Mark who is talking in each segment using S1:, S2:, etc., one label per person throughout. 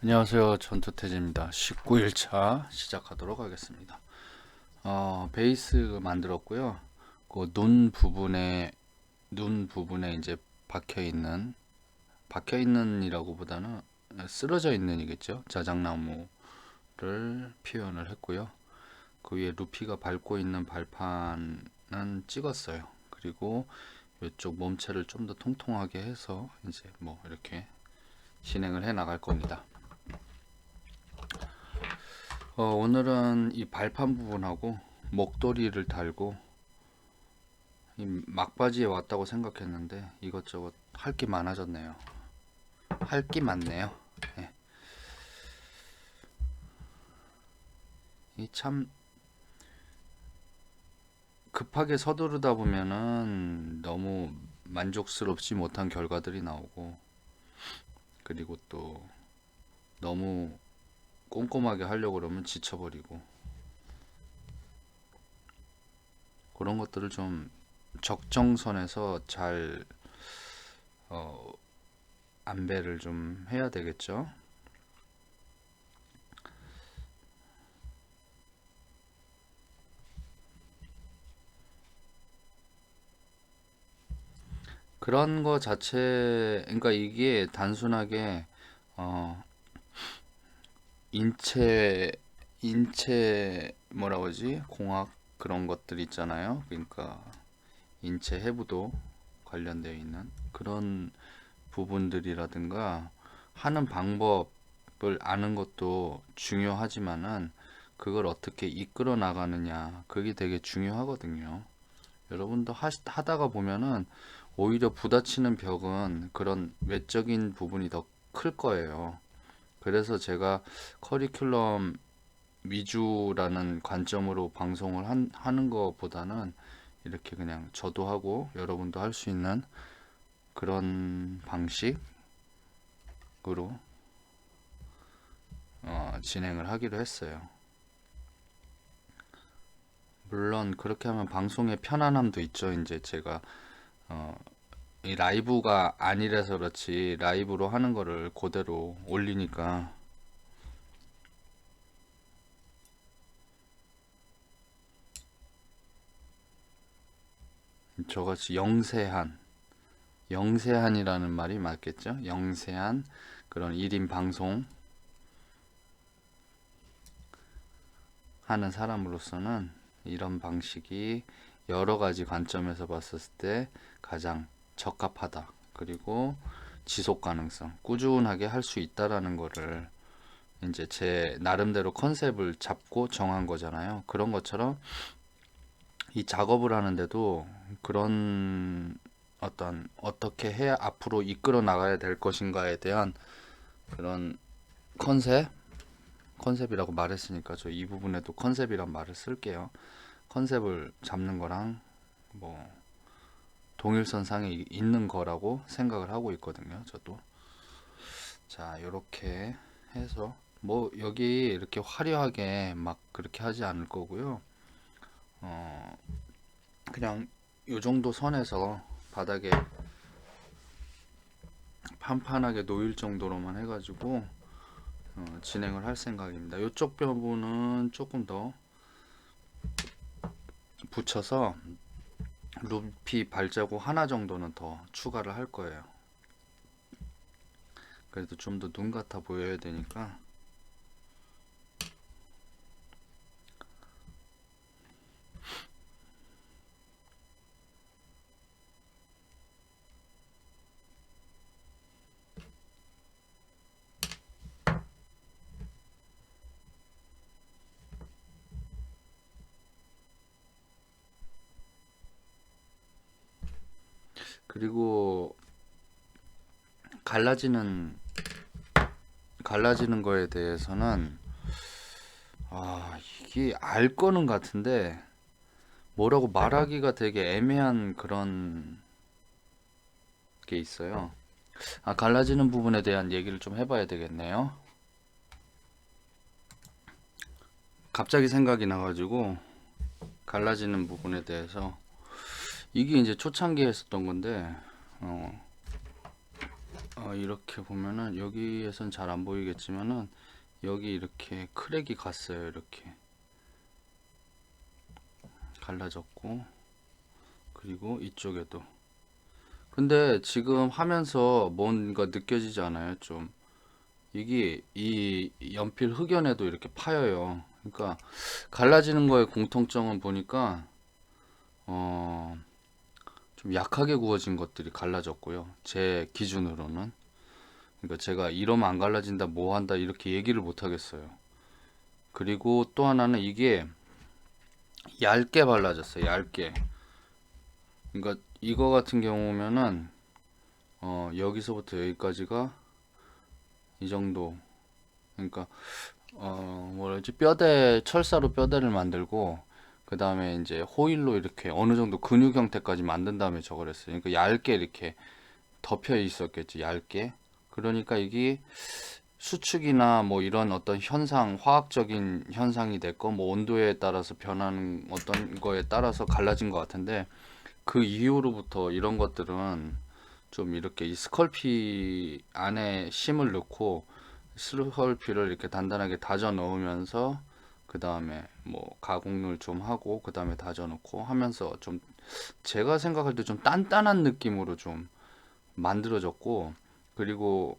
S1: 안녕하세요. 전투태진입니다. 19일차 시작하도록 하겠습니다. 베이스 만들었고요. 그 눈 부분에 이제 박혀 있는이라고 보다는 쓰러져 있는이겠죠. 자작나무를 표현을 했고요. 그 위에 루피가 밟고 있는 발판은 찍었어요. 그리고 이쪽 몸체를 좀 더 통통하게 해서 이제 뭐 이렇게 진행을 해 나갈 겁니다. 오늘은 이 발판 부분하고 목도리를 달고 이 막바지에 왔다고 생각했는데 이것저것 할 게 많아졌네요. 할 게 많네요. 네. 이 참 급하게 서두르다 보면은 너무 만족스럽지 못한 결과들이 나오고, 그리고 또 너무 꼼꼼하게 하려고 그러면 지쳐버리고, 그런 것들을 좀 적정선에서 잘 어, 안배를 좀 해야 되겠죠. 그런 거 자체, 그러니까 이게 단순하게 어, 인체 뭐라고 하지? 공학 그런 것들 있잖아요. 그러니까 인체 해부도 관련되어 있는 그런 부분들이라든가 하는 방법을 아는 것도 중요하지만은 그걸 어떻게 이끌어 나가느냐, 그게 되게 중요하거든요. 여러분도 하다가 보면은 오히려 부딪히는 벽은 그런 외적인 부분이 더 클 거예요. 그래서 제가 커리큘럼 위주라는 관점으로 방송을 하는 것보다는 이렇게 그냥 저도 하고 여러분도 할 수 있는 그런 방식으로 진행을 하기로 했어요. 물론 그렇게 하면 방송의 편안함도 있죠. 이제 제가 어, 이 라이브가 아니라서 그렇지 라이브로 하는 거를 그대로 올리니까 저같이 영세한이라는 말이 맞겠죠? 영세한 그런 1인 방송 하는 사람으로서는 이런 방식이 여러 가지 관점에서 봤을 때 가장 적합하다. 그리고 지속 가능성, 꾸준하게 할 수 있다라는 거를 이제 제 나름대로 컨셉을 잡고 정한 거잖아요. 그런 것처럼 이 작업을 하는데도 그런 어떻게 해야 앞으로 이끌어 나가야 될 것인가에 대한 그런 컨셉, 컨셉이라고 말했으니까 저 이 부분에도 컨셉이란 말을 쓸게요. 컨셉을 잡는 거랑 뭐 동일선상에 있는 거라고 생각을 하고 있거든요. 저도. 자, 이렇게 해서 뭐 여기 이렇게 화려하게 막 그렇게 하지 않을 거고요. 어, 그냥 요 정도 선에서 바닥에 판판하게 놓일 정도로만 해가지고 진행을 할 생각입니다. 이쪽 부분은 조금 더 붙여서 루피 발자국 하나 정도는 더 추가를 할 거예요. 그래도 좀 더 눈 같아 보여야 되니까. 그리고 갈라지는 거에 대해서는 이게 알 거는 같은데 뭐라고 말하기가 되게 애매한 그런 게 있어요. 갈라지는 부분에 대한 얘기를 좀 해봐야 되겠네요. 갑자기 생각이 나가지고 갈라지는 부분에 대해서 이게 이제 초창기에 했었던 건데 이렇게 보면은 여기에선 잘 안 보이겠지만은 여기 이렇게 크랙이 갔어요. 이렇게 갈라졌고, 그리고 이쪽에도. 근데 지금 하면서 뭔가 느껴지지 않아요? 좀 이게 이 연필 흑연에도 이렇게 파여요. 그러니까 갈라지는 거의 공통점은 보니까 어, 좀 약하게 구워진 것들이 갈라졌고요. 제 기준으로는. 그러니까 제가 이러면 안 갈라진다, 뭐 한다 이렇게 얘기를 못 하겠어요. 그리고 또 하나는 이게 얇게 발라졌어요. 얇게. 그러니까 이거 같은 경우면은 여기서부터 여기까지가 이 정도. 그러니까 뭐라 지 뼈대 철사로 뼈대를 만들고 그 다음에 이제 호일로 이렇게 어느 정도 근육 형태까지 만든 다음에 저걸 했어요. 그러니까 얇게 이렇게 덮여 있었겠지. 얇게. 그러니까 이게 수축이나 뭐 이런 어떤 현상, 화학적인 현상이 됐고 뭐 온도에 따라서 변하는 어떤 거에 따라서 갈라진 것 같은데, 그 이후로부터 이런 것들은 좀 이렇게 이 스컬피 안에 심을 넣고 스컬피를 이렇게 단단하게 다져 넣으면서 그 다음에 뭐 가공을 좀 하고 그 다음에 다져 넣고 하면서 좀 제가 생각할 때 좀 단단한 느낌으로 좀 만들어졌고, 그리고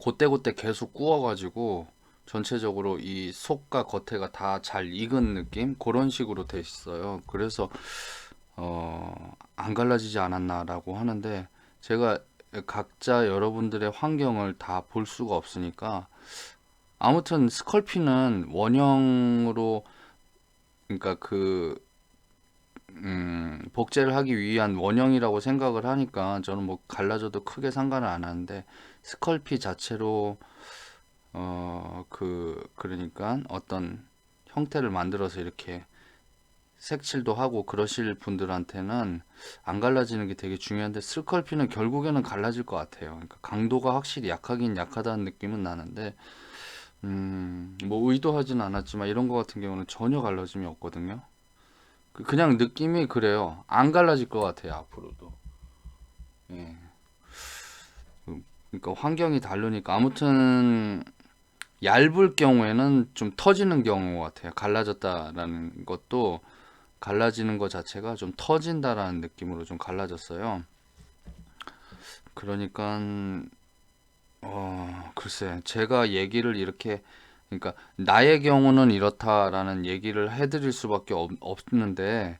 S1: 그때그때 계속 구워가지고 전체적으로 이 속과 겉에가 다 잘 익은 느낌 그런 식으로 돼 있어요. 그래서 안 갈라지지 않았나라고 하는데, 제가 각자 여러분들의 환경을 다 볼 수가 없으니까 아무튼 스컬피는 원형으로, 그러니까 복제를 하기 위한 원형이라고 생각을 하니까 저는 뭐 갈라져도 크게 상관을 안 하는데, 스컬피 자체로 그러니까 어떤 형태를 만들어서 이렇게 색칠도 하고 그러실 분들한테는 안 갈라지는 게 되게 중요한데, 스컬피는 결국에는 갈라질 것 같아요. 그러니까 강도가 확실히 약하긴 약하다는 느낌은 나는데, 뭐 의도하진 않았지만 이런 거 같은 경우는 전혀 갈라짐이 없거든요. 그냥 느낌이 그래요. 안 갈라질 것 같아요, 앞으로도. 예. 그러니까 환경이 다르니까. 아무튼 얇을 경우에는 좀 터지는 경우 같아요. 갈라졌다라는 것도, 갈라지는 것 자체가 좀 터진다라는 느낌으로 좀 갈라졌어요. 그러니까 글쎄, 제가 얘기를 이렇게, 그러니까 나의 경우는 이렇다라는 얘기를 해드릴 수밖에 없는데,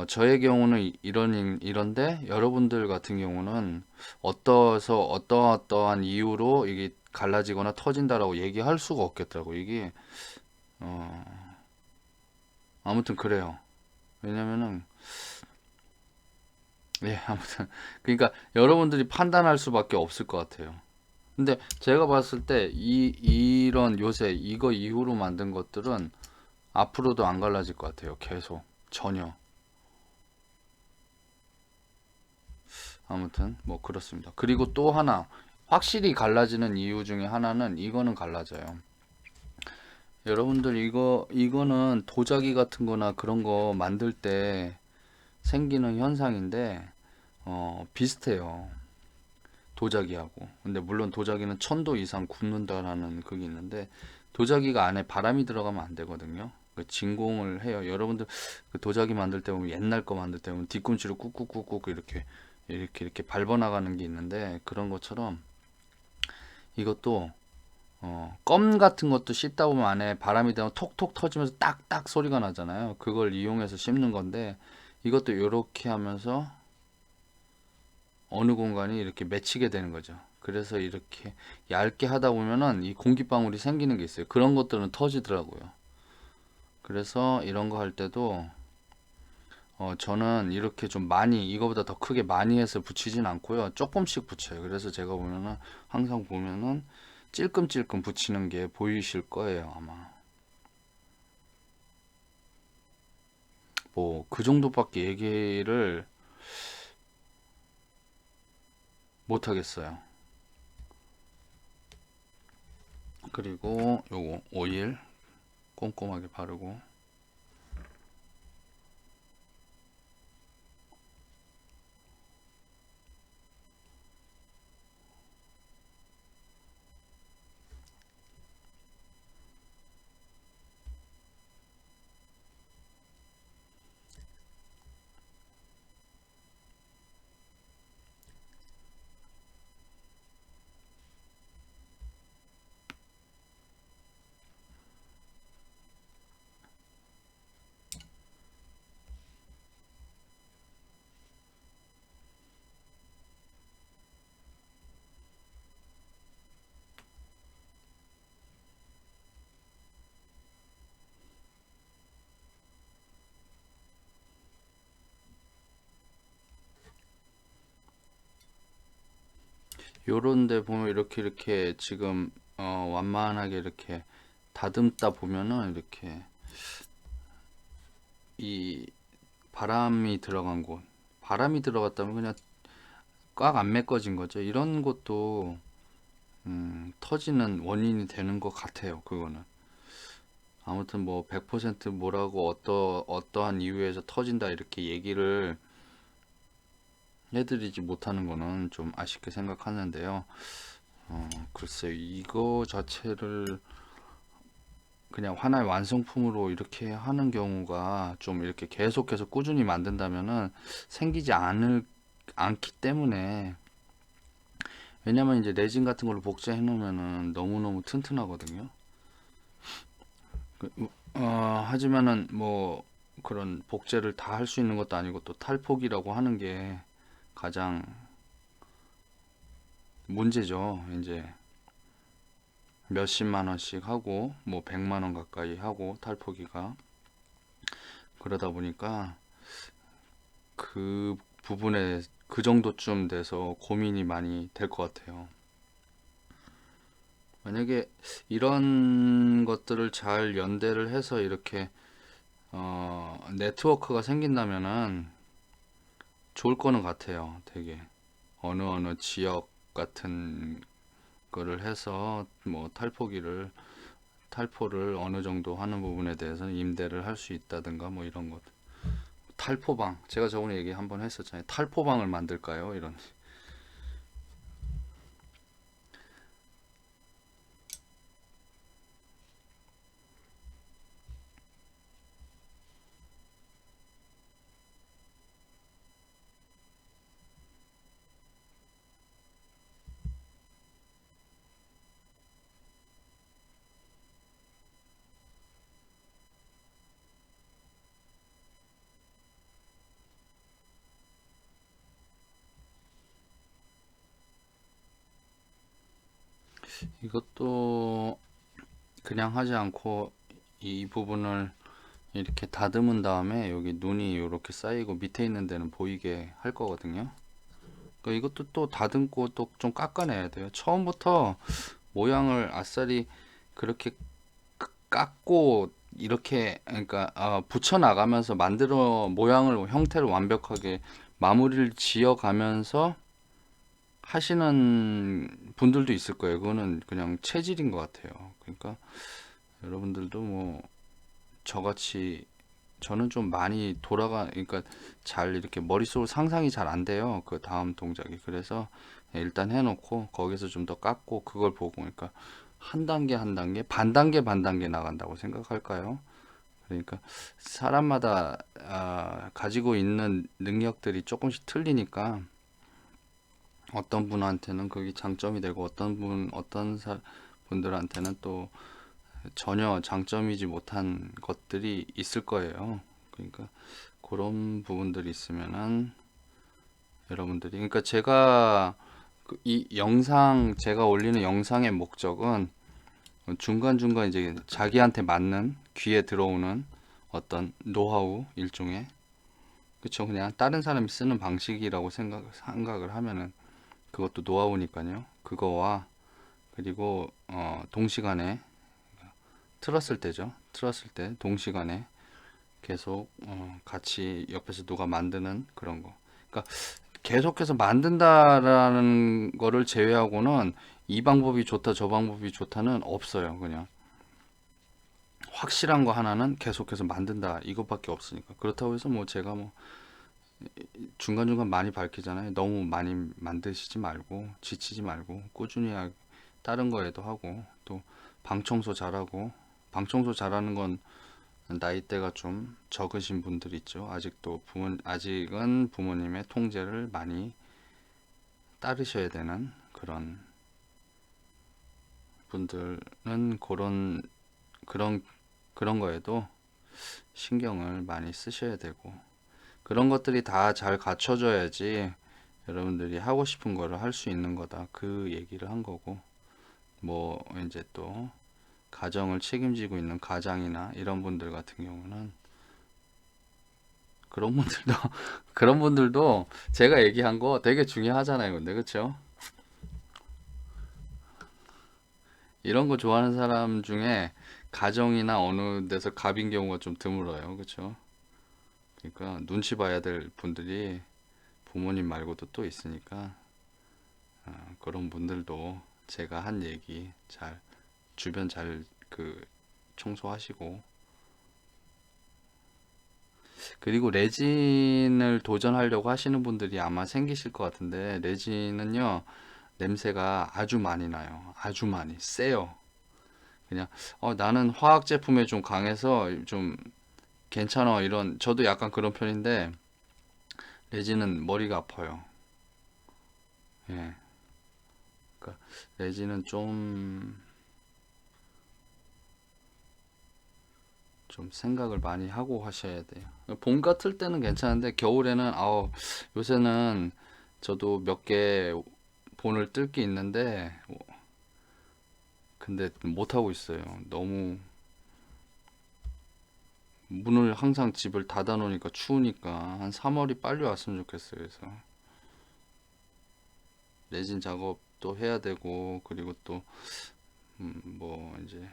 S1: 저의 경우는 이런데 여러분들 같은 경우는 어떠한 이유로 이게 갈라지거나 터진다라고 얘기할 수가 없겠더라고. 이게 어, 아무튼 그래요. 왜냐면은 예, 아무튼 그러니까 여러분들이 판단할 수밖에 없을 것 같아요. 근데 제가 봤을 때 이런 요새 이거 이후로 만든 것들은 앞으로도 안 갈라질 것 같아요. 계속 전혀. 아무튼 뭐 그렇습니다. 그리고 또 하나 확실히 갈라지는 이유 중에 하나는 이거는 갈라져요. 여러분들 이거는 도자기 같은 거나 그런 거 만들 때 생기는 현상인데 비슷해요. 도자기하고. 근데 물론 도자기는 1000도 이상 굽는다라는 그게 있는데, 도자기가 안에 바람이 들어가면 안 되거든요. 그 진공을 해요. 여러분들 그 도자기 만들 때 보면, 옛날 거 만들 때 보면 뒤꿈치로 꾹꾹꾹꾹 이렇게 밟아 나가는 게 있는데, 그런 것처럼 이것도 껌 같은 것도 씹다 보면 안에 바람이 되면 톡톡 터지면서 딱딱 소리가 나잖아요. 그걸 이용해서 씹는 건데, 이것도 이렇게 하면서 어느 공간이 이렇게 맺히게 되는 거죠. 그래서 이렇게 얇게 하다 보면은 이 공기방울이 생기는 게 있어요. 그런 것들은 터지더라고요. 그래서 이런 거 할 때도 저는 이렇게 좀 많이, 이거보다 더 크게 많이 해서 붙이진 않고요. 조금씩 붙여요. 그래서 제가 보면은 항상 보면은 찔끔찔끔 붙이는 게 보이실 거예요, 아마. 뭐 그 정도밖에 얘기를 못 하겠어요. 그리고 요거 오일 꼼꼼하게 바르고, 요런데 보면 이렇게 지금 완만하게 이렇게 다듬다 보면은 이렇게 이 바람이 들어간 곳, 바람이 들어갔다면 그냥 꽉 안 메꿔진 거죠. 이런 것도 터지는 원인이 되는 것 같아요. 그거는. 아무튼 뭐 100% 뭐라고 어떠한 이유에서 터진다 이렇게 얘기를 해드리지 못하는 거는 좀 아쉽게 생각하는데요. 글쎄요, 이거 자체를 그냥 하나의 완성품으로 이렇게 하는 경우가 좀 이렇게 계속해서 꾸준히 만든다면은 생기지 않기 때문에, 왜냐면 이제 레진 같은 걸로 복제해 놓으면은 너무너무 튼튼하거든요. 그, 하지만은 뭐 그런 복제를 다 할 수 있는 것도 아니고 또 탈폭이라고 하는 게 가장 문제죠. 이제 몇십만 원씩 하고 뭐 100만 원 가까이 하고 탈포기가, 그러다 보니까 그 부분에 그 정도쯤 돼서 고민이 많이 될 것 같아요. 만약에 이런 것들을 잘 연대를 해서 이렇게 네트워크가 생긴다면은 좋을 거는 같아요. 되게 어느 지역 같은 거를 해서 뭐 탈포를 어느 정도 하는 부분에 대해서는 임대를 할 수 있다든가 뭐 이런 것. 탈포방, 제가 저번에 얘기 한번 했었잖아요. 탈포방을 만들까요? 이런. 이것도 그냥 하지 않고 이 부분을 이렇게 다듬은 다음에 여기 눈이 이렇게 쌓이고 밑에 있는 데는 보이게 할 거거든요. 그러니까 이것도 또 다듬고 또 좀 깎아내야 돼요. 처음부터 모양을 아싸리 그렇게 깎고 이렇게, 그러니까 붙여 나가면서 만들어 모양을 형태를 완벽하게 마무리를 지어 가면서 하시는 분들도 있을 거예요. 그거는 그냥 체질인 것 같아요. 그러니까 여러분들도 뭐 저같이, 저는 좀 많이 그러니까 잘 이렇게 머릿속으로 상상이 잘 안 돼요. 그 다음 동작이. 그래서 일단 해놓고 거기서 좀 더 깎고 그걸 보고, 그러니까 한 단계 한 단계, 반 단계 나간다고 생각할까요? 그러니까 사람마다 가지고 있는 능력들이 조금씩 틀리니까 어떤 분한테는 그게 장점이 되고 분들한테는 또 전혀 장점이지 못한 것들이 있을 거예요. 그러니까 그런 부분들이 있으면은 여러분들이, 그러니까 제가 올리는 영상의 목적은 중간중간 이제 자기한테 맞는 귀에 들어오는 어떤 노하우 일종의, 그쵸, 그냥 다른 사람이 쓰는 방식이라고 생각을 하면은 그것도 노하우니까요. 그거와 그리고 동시간에 틀었을 때죠. 틀었을 때 동시간에 계속 같이 옆에서 누가 만드는 그런 거. 그러니까 계속해서 만든다라는 거를 제외하고는 이 방법이 좋다, 저 방법이 좋다는 없어요. 그냥 확실한 거 하나는 계속해서 만든다 이것밖에 없으니까. 그렇다고 해서 뭐 제가 뭐 중간중간 많이 밝히잖아요. 너무 많이 만드시지 말고 지치지 말고 꾸준히 다른 거에도 하고, 또 방청소 잘하고, 방청소 잘하는 건 나이대가 좀 적으신 분들 있죠. 아직은 부모님의 통제를 많이 따르셔야 되는 그런 분들은 그런 그런 거에도 신경을 많이 쓰셔야 되고, 그런 것들이 다 잘 갖춰져야지 여러분들이 하고 싶은 거를 할 수 있는 거다. 그 얘기를 한 거고, 뭐 이제 또 가정을 책임지고 있는 가장이나 이런 분들 같은 경우는 그런 분들도 그런 분들도 제가 얘기한 거 되게 중요하잖아요. 근데 그쵸? 이런 거 좋아하는 사람 중에 가정이나 어느 데서 갑인 경우가 좀 드물어요. 그렇죠? 그러니까 눈치 봐야 될 분들이 부모님 말고도 또 있으니까 그런 분들도 제가 한 얘기 잘 주변 잘 청소하시고, 그리고 레진을 도전하려고 하시는 분들이 아마 생기실 것 같은데, 레진은요 냄새가 아주 많이 나요. 아주 많이 세요. 그냥 나는 화학 제품에 좀 강해서 좀 괜찮아, 이런, 저도 약간 그런 편인데 레진은 머리가 아파요. 예. 그러니까 레진은 좀 생각을 많이 하고 하셔야 돼요. 봄 같을 때는 괜찮은데 겨울에는 요새는 저도 몇 개 본을 뜰 게 있는데 근데 못 하고 있어요. 너무 문을 항상 집을 닫아 놓으니까 추우니까 한 3월이 빨리 왔으면 좋겠어요. 그래서 레진 작업도 해야 되고, 그리고 또 뭐 이제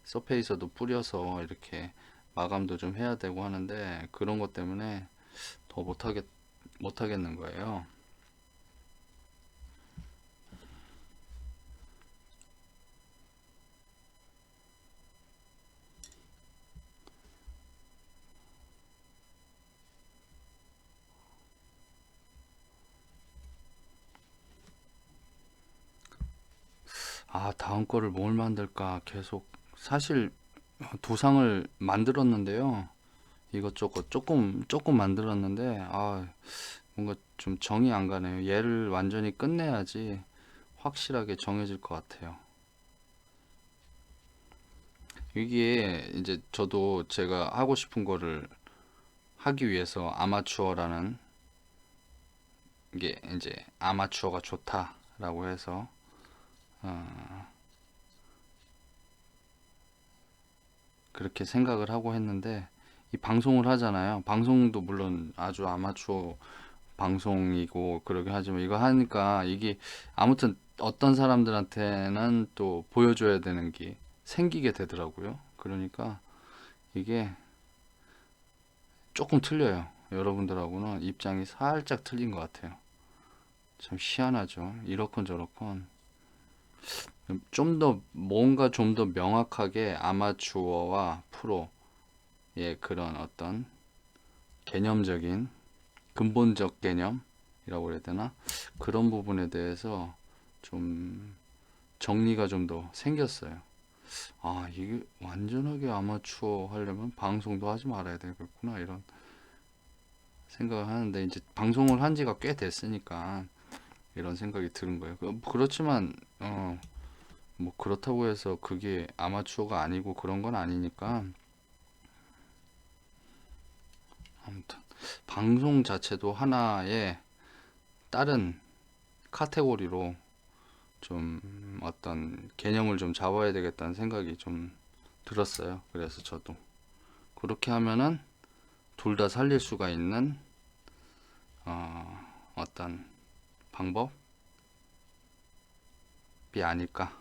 S1: 서페이서도 뿌려서 이렇게 마감도 좀 해야 되고 하는데, 그런 것 때문에 더 못하겠는 거예요. 다음 거를 뭘 만들까 계속, 사실 두상을 만들었는데요. 이것저것 조금 만들었는데 뭔가 좀 정이 안 가네요. 얘를 완전히 끝내야지 확실하게 정해질 것 같아요. 이게 이제 저도 제가 하고 싶은 거를 하기 위해서 아마추어라는 게, 이제 아마추어가 좋다라고 해서 그렇게 생각을 하고 했는데, 이 방송을 하잖아요. 방송도 물론 아주 아마추어 방송이고 그러긴 하지만, 이거 하니까 이게 아무튼 어떤 사람들한테는 또 보여줘야 되는 게 생기게 되더라고요. 그러니까 이게 조금 틀려요. 여러분들하고는 입장이 살짝 틀린 것 같아요. 참 희한하죠. 이렇건 저렇건 좀 더 뭔가 좀 더 명확하게 아마추어와 프로의 그런 어떤 개념적인 근본적 개념이라고 해야 되나? 그런 부분에 대해서 좀 정리가 좀 더 생겼어요. 이게 완전하게 아마추어 하려면 방송도 하지 말아야 되겠구나, 이런 생각을 하는데, 이제 방송을 한 지가 꽤 됐으니까 이런 생각이 드는 거예요. 그렇지만 뭐 그렇다고 해서 그게 아마추어가 아니고 그런 건 아니니까. 아무튼 방송 자체도 하나의 다른 카테고리로 좀 어떤 개념을 좀 잡아야 되겠다는 생각이 좀 들었어요. 그래서 저도 그렇게 하면은 둘 다 살릴 수가 있는 어떤 방법이 아닐까.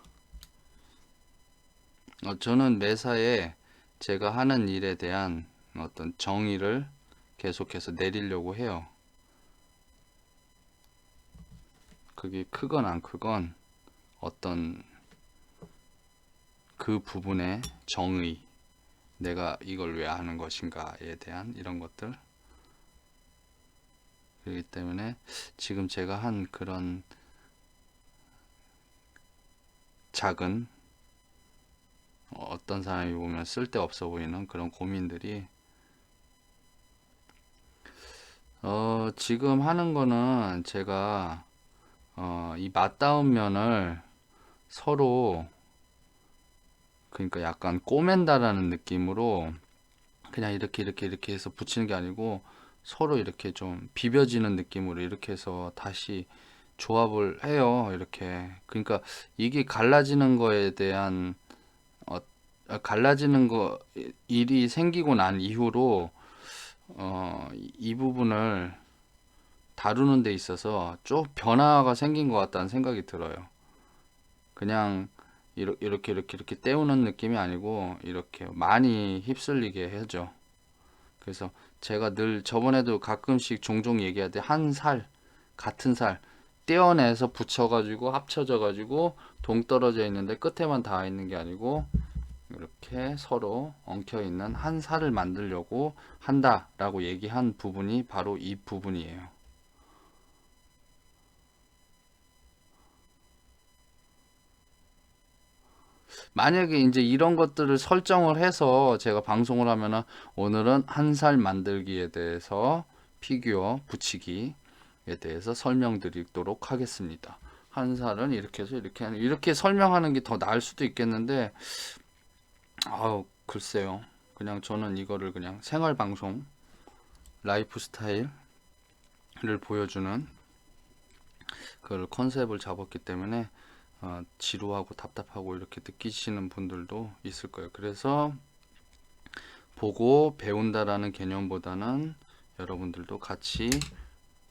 S1: 저는 매사에 제가 하는 일에 대한 어떤 정의를 계속해서 내리려고 해요. 그게 크건 안 크건 어떤 그 부분의 정의, 내가 이걸 왜 하는 것인가에 대한 이런 것들. 그렇기 때문에 지금 제가 한 그런 작은, 어떤 사람이 보면 쓸데없어 보이는 그런 고민들이 지금 하는 거는 제가 이 맞닿은 면을 서로, 그러니까 약간 꼬맨다라는 느낌으로 그냥 이렇게 해서 붙이는 게 아니고, 서로 이렇게 좀 비벼지는 느낌으로 이렇게 해서 다시 조합을 해요. 이렇게. 그러니까 이게 갈라지는 거에 대한 어, 갈라지는 거 일이 생기고 난 이후로 이 부분을 다루는 데 있어서 좀 변화가 생긴 것 같다는 생각이 들어요. 그냥 이렇게 때우는 느낌이 아니고 이렇게 많이 휩쓸리게 해줘. 그래서 제가 늘 저번에도 가끔씩 종종 얘기하되 한 살, 같은 살 떼어내서 붙여가지고 합쳐져가지고 동떨어져 있는데 끝에만 닿아 있는 게 아니고 이렇게 서로 엉켜 있는 한 살을 만들려고 한다라고 얘기한 부분이 바로 이 부분이에요. 만약에 이제 이런 것들을 설정을 해서 제가 방송을 하면은 오늘은 한 살 만들기에 대해서 피규어 붙이기에 대해서 설명드리도록 하겠습니다. 한 살은 이렇게 해서 이렇게 설명하는 게 더 나을 수도 있겠는데 아우 글쎄요. 그냥 저는 이거를 그냥 생활 방송 라이프 스타일을 보여주는 그 컨셉을 잡았기 때문에 지루하고 답답하고 이렇게 느끼시는 분들도 있을 거예요. 그래서 보고 배운다라는 개념보다는 여러분들도 같이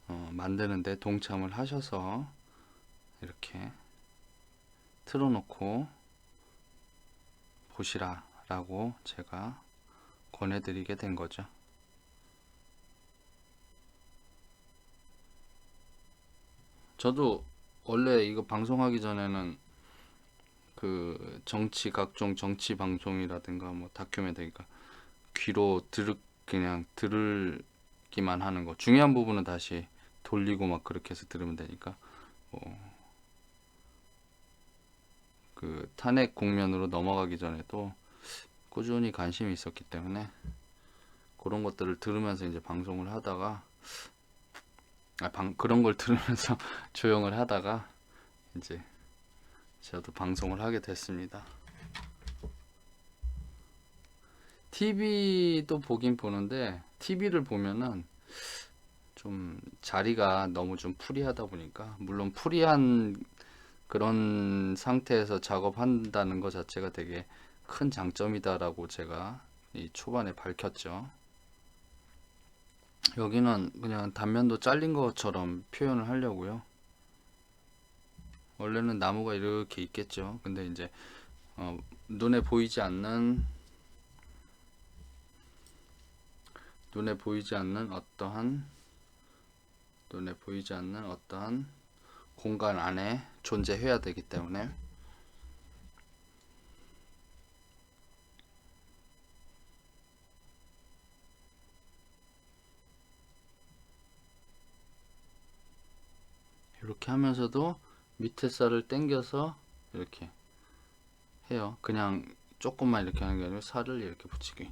S1: 만드는데 동참을 하셔서 이렇게 틀어놓고 보시라 라고 제가 권해드리게 된 거죠. 저도 원래 이거 방송하기 전에는 그 정치 각종 정치 방송이라든가 뭐 다큐멘터리니까 귀로 그냥 들기만 하는 거 중요한 부분은 다시 돌리고 막 그렇게 해서 들으면 되니까 그 탄핵 국면으로 넘어가기 전에도 꾸준히 관심이 있었기 때문에 그런 것들을 들으면서 이제 방송을 하다가 그런 걸 들으면서 조용을 하다가 이제 저도 방송을 하게 됐습니다. TV도 보긴 보는데 TV를 보면은 좀 자리가 너무 좀 프리하다 보니까 물론 프리한 그런 상태에서 작업한다는 것 자체가 되게 큰 장점이다라고 제가 이 초반에 밝혔죠. 여기는 그냥 단면도 잘린 것처럼 표현을 하려고요. 원래는 나무가 이렇게 있겠죠. 근데 이제 눈에 보이지 않는 어떠한 공간 안에 존재해야 되기 때문에 이렇게 하면서도 밑에 살을 당겨서 이렇게 해요. 그냥 조금만 이렇게 하는 게 아니라 살을 이렇게 붙이기.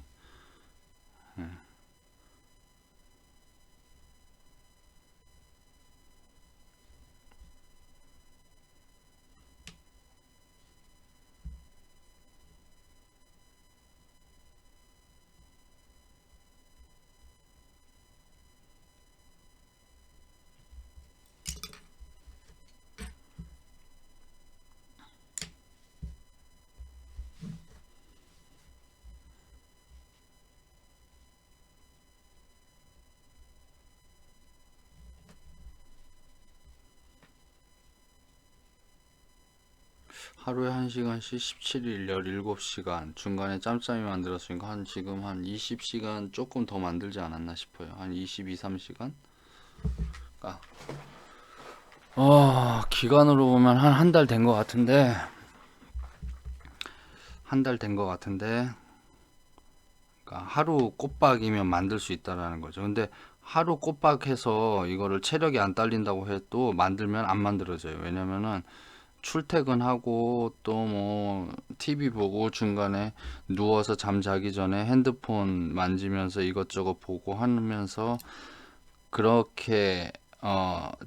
S1: 하루에 1시간씩 17일 17시간 중간에 짬짬이 만들었으니까 지금 한 20시간 조금 더 만들지 않았나 싶어요. 한 22, 3시간? 기간으로 보면 한 달 된 것 같은데 그러니까 하루 꼬박이면 만들 수 있다라는 거죠. 근데 하루 꼬박해서 이거를 체력이 안 딸린다고 해도 만들면 안 만들어져요. 왜냐면은 출퇴근하고 또 뭐 TV 보고 중간에 누워서 잠자기 전에 핸드폰 만지면서 이것저것 보고 하면서 그렇게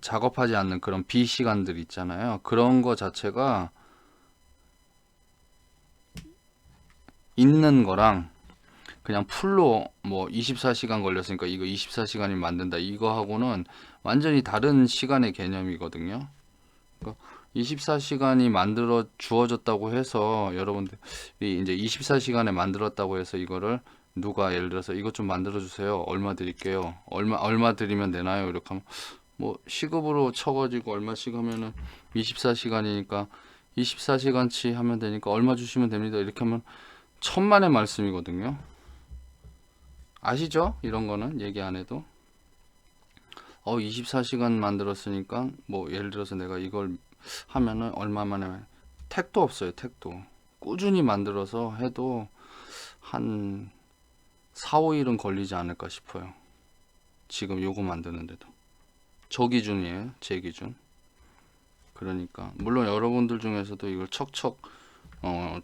S1: 작업하지 않는 그런 비시간들 있잖아요. 그런 거 자체가 있는 거랑 그냥 풀로 뭐 24시간 걸렸으니까 이거 24시간이 만든다 이거하고는 완전히 다른 시간의 개념이거든요. 24시간이 만들어 주어졌다고 해서 여러분들이 이제 24시간에 만들었다고 해서 이거를 누가 예를 들어서 이것 좀 만들어 주세요. 얼마 드릴게요. 얼마 드리면 되나요? 이렇게 하면 뭐 시급으로 쳐가지고 얼마씩 하면은 24시간이니까 24시간치 하면 되니까 얼마 주시면 됩니다. 이렇게 하면 천만의 말씀이거든요. 아시죠? 이런 거는 얘기 안 해도 24시간 만들었으니까 뭐 예를 들어서 내가 이걸 하면은 얼마 만에 택도 없어요. 택도 꾸준히 만들어서 해도 한 4, 5일은 걸리지 않을까 싶어요. 지금 요거 만드는데도 저 기준이에요. 제 기준. 그러니까 물론 여러분들 중에서도 이걸 척척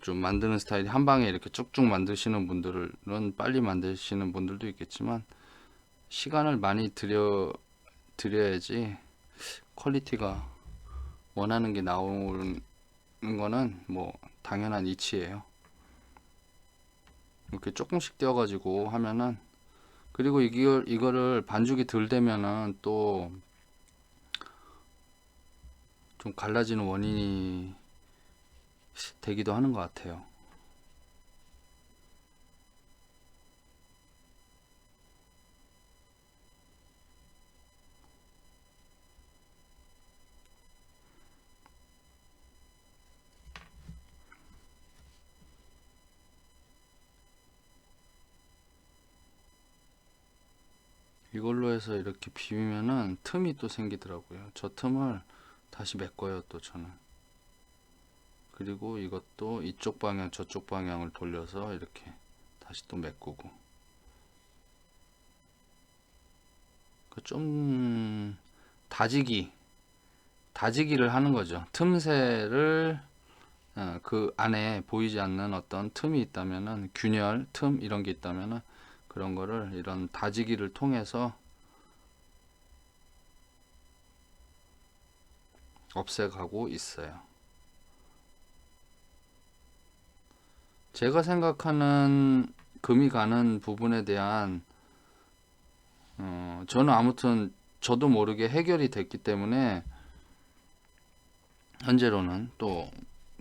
S1: 좀 만드는 스타일이 한 방에 이렇게 쭉쭉 만드시는 분들은 빨리 만드시는 분들도 있겠지만 시간을 많이 드려야지 퀄리티가 원하는 게 나오는 거는 뭐 당연한 이치예요. 이렇게 조금씩 띄워가지고 하면은 그리고 이거를 반죽이 덜 되면은 또 좀 갈라지는 원인이 되기도 하는 것 같아요. 이걸로 해서 이렇게 비비면은 틈이 또 생기더라고요. 저 틈을 다시 메꿔요 또 저는. 그리고 이것도 이쪽 방향 저쪽 방향을 돌려서 이렇게 다시 또 메꾸고 좀 다지기를 하는 거죠. 틈새를 그 안에 보이지 않는 어떤 틈이 있다면은 균열 틈 이런 게 있다면은 그런 거를 이런 다지기를 통해서 없애가고 있어요. 제가 생각하는 금이 가는 부분에 대한 저는 아무튼 저도 모르게 해결이 됐기 때문에 현재로는 또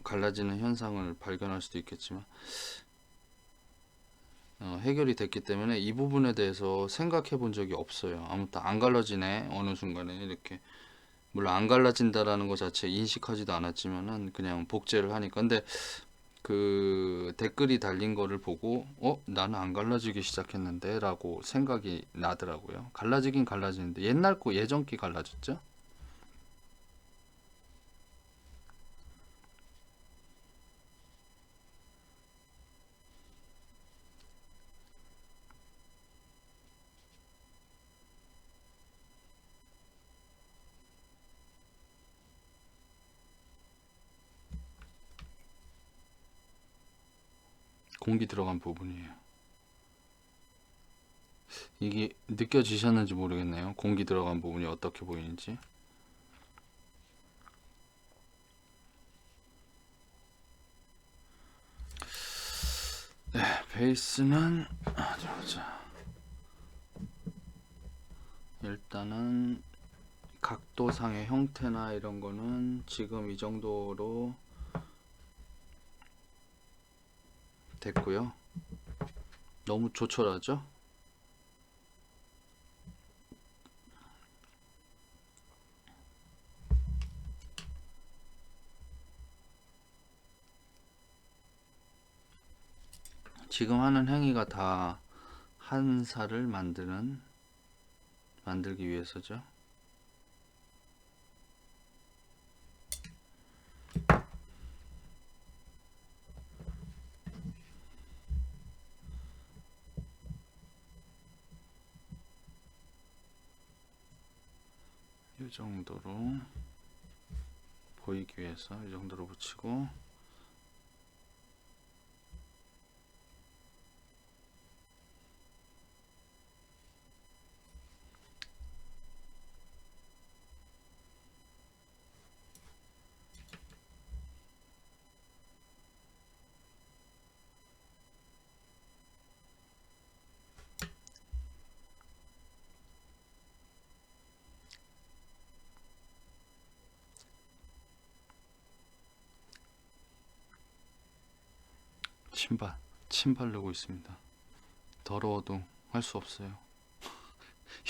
S1: 갈라지는 현상을 발견할 수도 있겠지만 해결이 됐기 때문에 이 부분에 대해서 생각해 본 적이 없어요. 아무튼 안 갈라지네 어느 순간에 이렇게 물론 안 갈라진다라는 것 자체 인식하지도 않았지만은 그냥 복제를 하니까 근데 그 댓글이 달린 거를 보고 나는 안 갈라지기 시작했는데 라고 생각이 나더라고요. 갈라지긴 갈라지는데 옛날 거 예전 기 갈라졌죠? 공기 들어간 부분이에요. 이게 느껴지셨는지 모르겠네요. 공기 들어간 부분이 어떻게 보이는지. 네, 베이스는 자, 일단은 각도상의 형태나 이런 거는 지금 이 정도로 됐고요. 너무 조촐하죠? 지금 하는 행위가 다 한 살을 만들기 위해서죠. 이 정도로 보이기 위해서 이 정도로 붙이고 침 바르고 있습니다. 더러워도 할 수 없어요.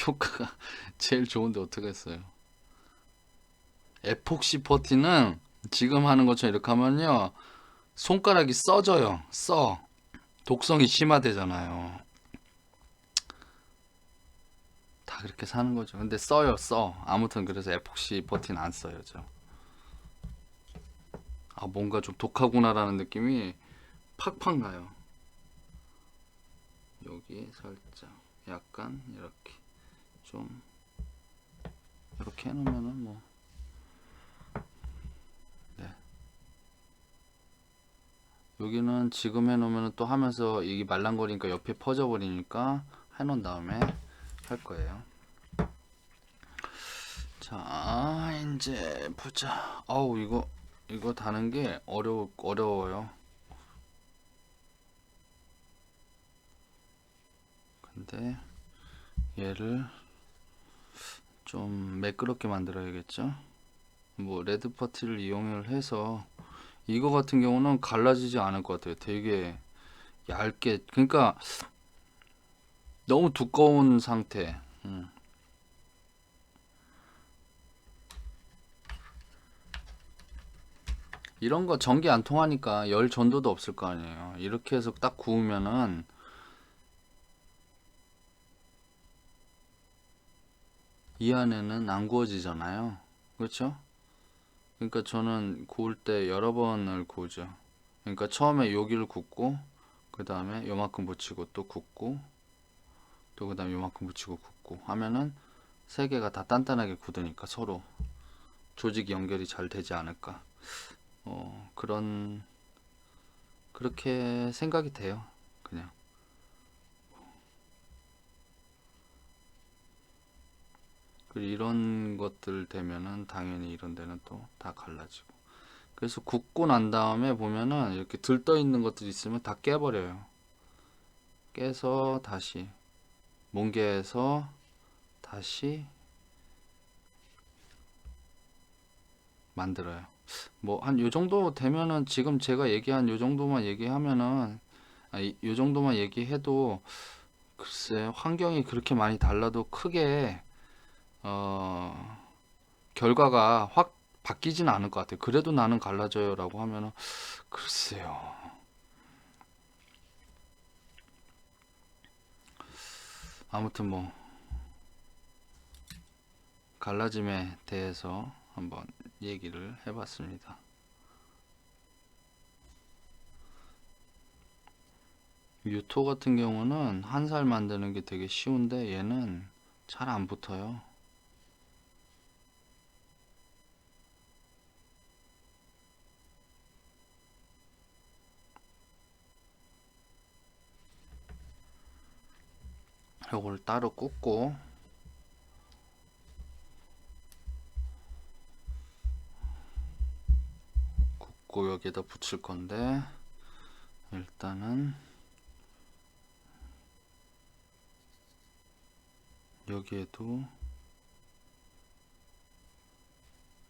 S1: 효과가 제일 좋은데 어떡했어요. 에폭시 퍼티는 지금 하는 것처럼 이렇게 하면요. 손가락이 써져요. 독성이 심화되잖아요. 다 그렇게 사는 거죠. 근데 써. 아무튼 그래서 에폭시 버튼 안 써요, 저. 아, 뭔가 좀 독하구나라는 느낌이 팍팍 나요. 여기 살짝 약간 이렇게 좀 이렇게 해놓으면은 뭐 네. 여기는 지금 해놓으면은 또 하면서 이게 말랑거리니까 옆에 퍼져버리니까 해놓은 다음에 할 거예요. 자, 이제 보자. 어우, 이거 다는 게 어려워요. 근데 얘를 좀 매끄럽게 만들어야겠죠. 뭐 레드 퍼티를 이용을 해서 이거 같은 경우는 갈라지지 않을 것 같아요. 되게 얇게, 그러니까 너무 두꺼운 상태. 이런 거 전기 안 통하니까 열 전도도 없을 거 아니에요. 이렇게 해서 딱 구우면은 이 안에는 안 구워지잖아요. 그렇죠? 그러니까 저는 구울 때 여러 번을 구우죠. 그러니까 처음에 여기를 굽고 그 다음에 요만큼 붙이고 또 굽고 또 그 다음에 요만큼 붙이고 굽고 하면은 세 개가 다 단단하게 굳으니까 서로 조직 연결이 잘 되지 않을까. 그렇게 생각이 돼요. 그냥. 그리고 이런 것들 되면은 당연히 이런 데는 또 다 갈라지고. 그래서 굽고 난 다음에 보면은 이렇게 들떠 있는 것들이 있으면 다 깨버려요. 깨서 다시 뭉개서 다시 만들어요. 뭐 한 요 정도 되면은 지금 제가 얘기한 요 정도만 얘기하면은 요 정도만 얘기해도 글쎄 환경이 그렇게 많이 달라도 크게 어 결과가 확 바뀌지는 않을 것 같아요. 그래도 나는 갈라져요라고 하면은 글쎄요. 아무튼 뭐 갈라짐에 대해서 한번 얘기를 해봤습니다. 유토 같은 경우는 한 살 만드는 게 되게 쉬운데 얘는 잘 안 붙어요. 이걸 따로 굽고 여기에다 붙일 건데 일단은 여기에도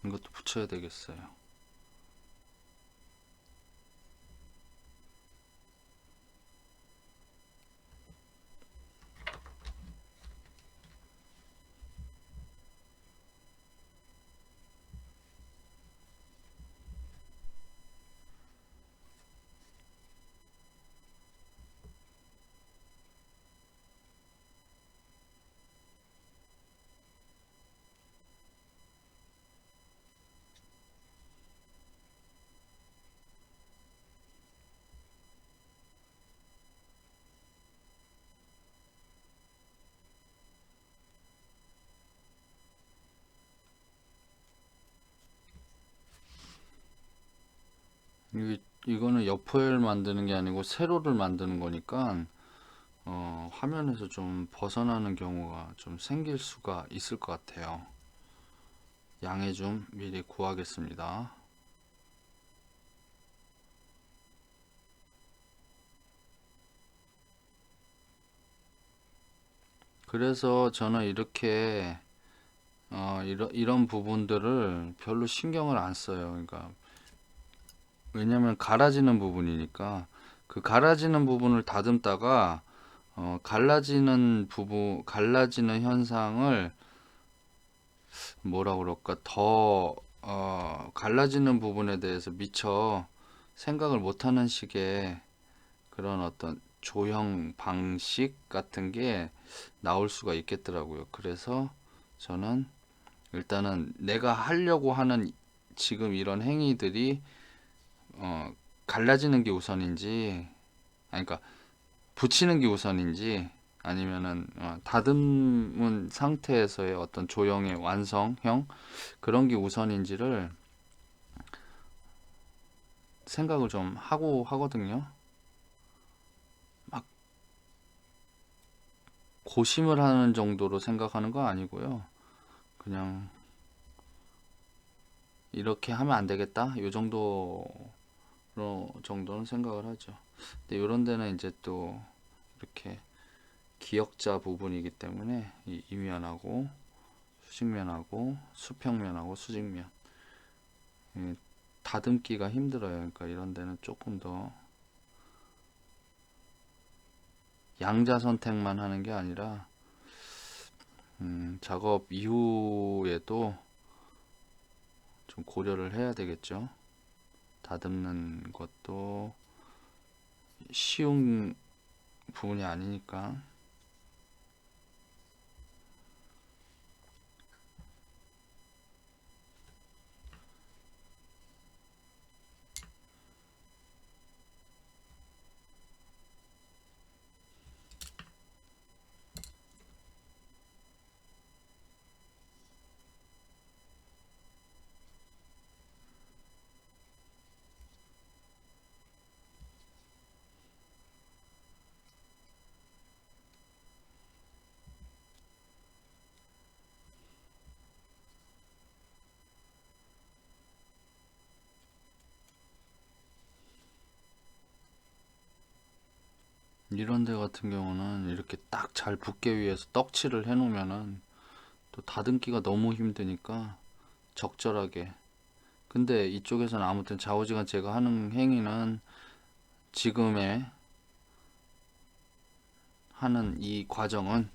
S1: 이것도 붙여야 되겠어요. 이거는 여포엘 만드는 게 아니고 세로를 만드는 거니까 화면에서 좀 벗어나는 경우가 좀 생길 수가 있을 것 같아요. 양해 좀 미리 구하겠습니다. 그래서 저는 이렇게 이런 부분들을 별로 신경을 안 써요. 그러니까 왜냐면 갈아지는 부분이니까 그 갈아지는 부분을 다듬다가 갈라지는 현상을 뭐라 그럴까 더 갈라지는 부분에 대해서 미처 생각을 못하는 식의 그런 어떤 조형 방식 같은 게 나올 수가 있겠더라고요. 그래서 저는 일단은 내가 하려고 하는 지금 이런 행위들이 갈라지는 게 우선인지, 아니, 그러니까 붙이는 게 우선인지, 아니면은 다듬은 상태에서의 어떤 조형의 완성형 그런 게 우선인지를 생각을 좀 하고 하거든요. 막 고심을 하는 정도로 생각하는 거 아니고요. 그냥 이렇게 하면 안 되겠다. 요 정도는 생각을 하죠. 근데 이런 데는 이제 또 이렇게 기역자 부분이기 때문에 이 이면하고 수직면하고 수평면하고 수직면 다듬기가 힘들어요. 그러니까 이런 데는 조금 더 양자 선택만 하는 게 아니라 작업 이후에도 좀 고려를 해야 되겠죠. 다듬는 것도 쉬운 부분이 아니니까. 이런 데 같은 경우는 이렇게 딱 잘 붙게 위해서 떡칠을 해 놓으면은 또 다듬기가 너무 힘드니까 적절하게. 근데 이쪽에서는 아무튼 좌우지간 제가 하는 행위는 지금의 하는 이 과정은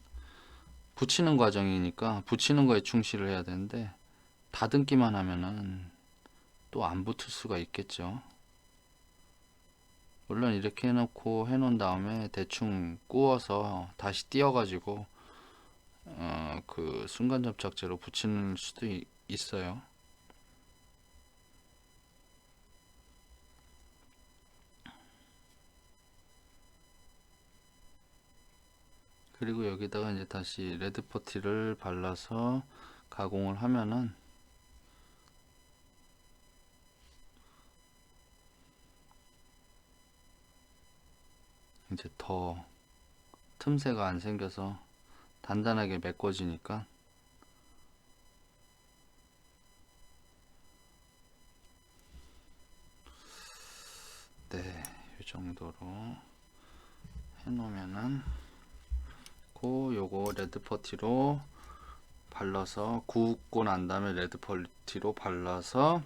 S1: 붙이는 과정이니까 붙이는 거에 충실을 해야 되는데 다듬기만 하면은 또 안 붙을 수가 있겠죠. 물론 이렇게 해놓고 해놓은 다음에 대충 구워서 다시 띄어가지고 그 순간 접착제로 붙이는 수도 있어요. 그리고 여기다가 이제 다시 레드 퍼티를 발라서 가공을 하면은 이제 더 틈새가 안 생겨서 단단하게 메꿔지니까. 네, 이 정도로 해놓으면은 요거 레드 퍼티로 발라서 굽고 난 다음에 레드 퍼티로 발라서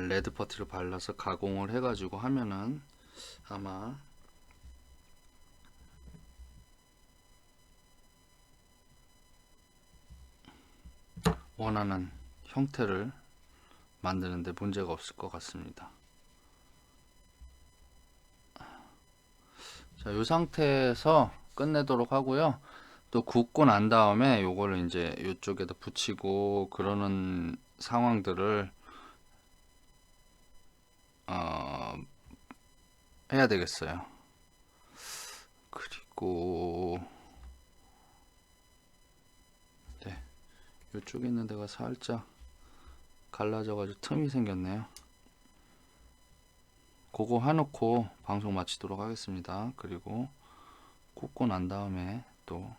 S1: 레드 퍼티를 발라서 가공을 해가지고 하면은 아마 원하는 형태를 만드는데 문제가 없을 것 같습니다. 자, 이 상태에서 끝내도록 하고요. 또 굽고 난 다음에 요거를 이제 이쪽에다 붙이고 그러는 상황들을 해야 되겠어요. 그리고 네, 이쪽에 있는 데가 살짝 갈라져가지고 틈이 생겼네요. 그거 해놓고 방송 마치도록 하겠습니다. 그리고 굽고 난 다음에 또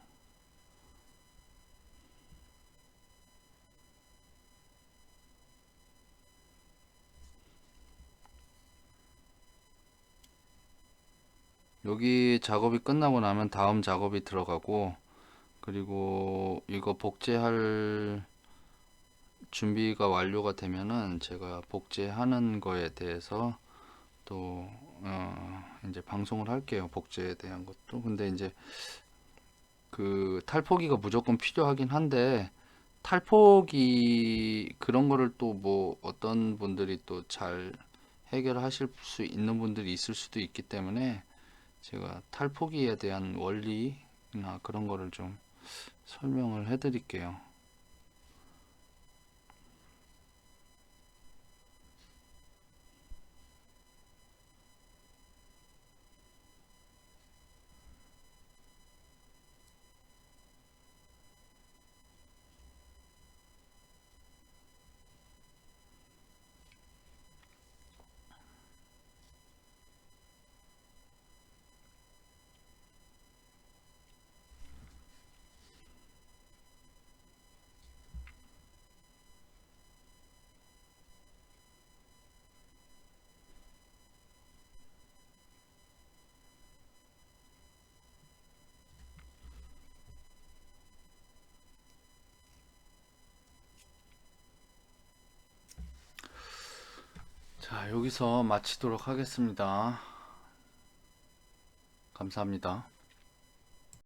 S1: 여기 작업이 끝나고 나면 다음 작업이 들어가고, 그리고 이거 복제할 준비가 완료가 되면은 제가 복제하는 거에 대해서 또 이제 방송을 할게요. 복제에 대한 것도. 근데 이제 그 탈포기가 무조건 필요하긴 한데 탈포기 그런 거를 또 뭐 어떤 분들이 또 잘 해결하실 수 있는 분들이 있을 수도 있기 때문에 제가 탈포기에 대한 원리나 그런 거를 좀 설명을 해 드릴게요. 자, 여기서 마치도록 하겠습니다. 감사합니다.